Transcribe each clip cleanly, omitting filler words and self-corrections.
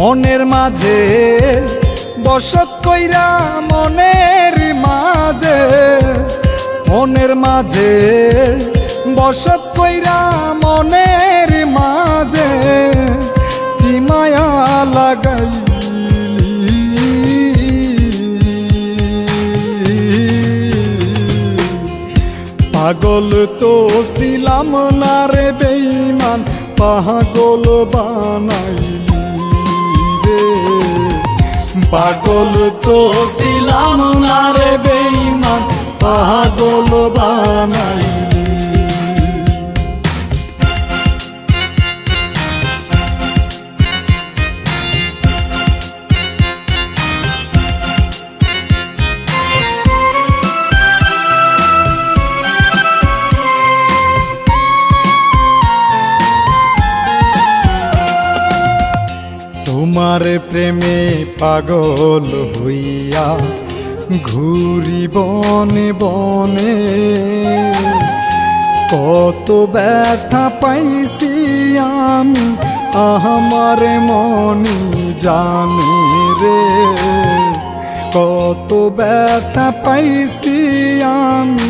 মনের মাঝে বসত কইরা মনের মাঝে, মনের মাঝে বসত কইরা মনের মাঝে কি মায়া লাগাইলি। পাগল তো ছিলাম না রে বেঈমান, পাগল বানাইলি রে। পাগল তো ছিলাম না রে বেঈমান, পাগল বানাইলি। তোমার প্রেমে পাগল হইয়া ঘুরি বনে বনে, কত ব্যথা পাইছি আমি আমার মনে জানে রে। কত ব্যথা পাইছি আমি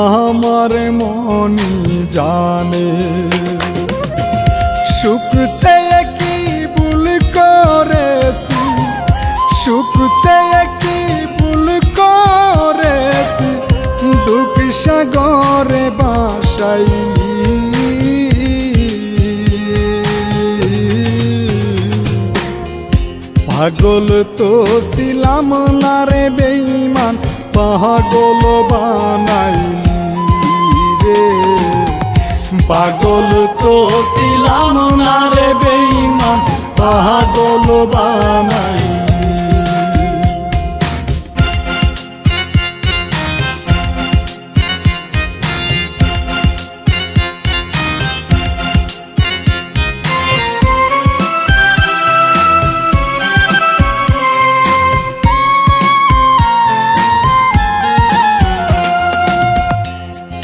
আমার মনে জানে। সুখ চেয়ে কি ভুল করেছি, সুখ চেয়ে কি ভুল করেছি, দুঃখ সাগরে ভাসাইলি। পাগল তো ছিলাম না রে বেঈমান, পাগল বানাইলি রে। পাগল তো ছিলাম না রে বেঈমান, পাগল বানাইলি।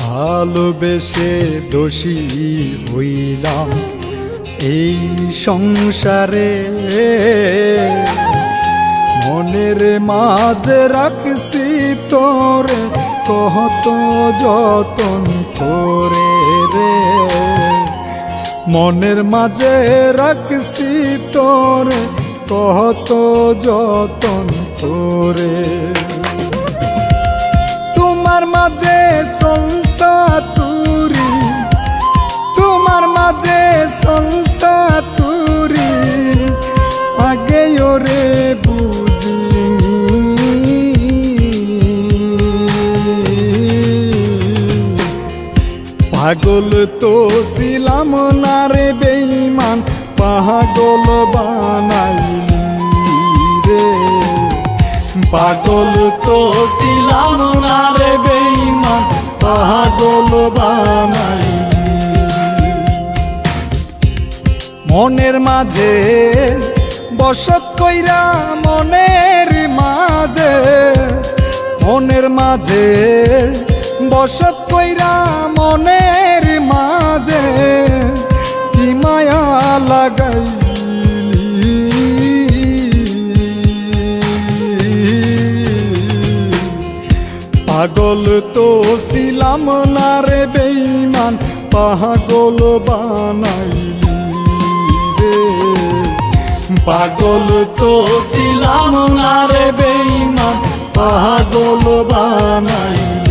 ভালোবেসে দোষী হইলাম এই সংসারে, মনের মাঝে রাখছি তোরে কত যতন করে রে। মনের মাঝে রাখছি তোরে কত যতন করে। তোমার মাঝে সংসার তুরি, তোমার মাঝে সংসার তুরি, আগে ওরে বুঝিনি। পাগল তো ছিলাম না রে বেঈমান, পাগল বানাইলি রে। পাগল তো ছিলাম না রে বেঈমান, পাগল বানাইলি। মনের মাঝে বসত কইরা মনের মাঝে, মনের মাঝে বসত কইরা মনের মাঝে কি মায়া লাগাইলি। পাগল তো ছিলাম না রে বেঈমান, পাগল বানাইলি রে। পাগল তো ছিলাম না রে বেঈমান, পাগল বানাইলি।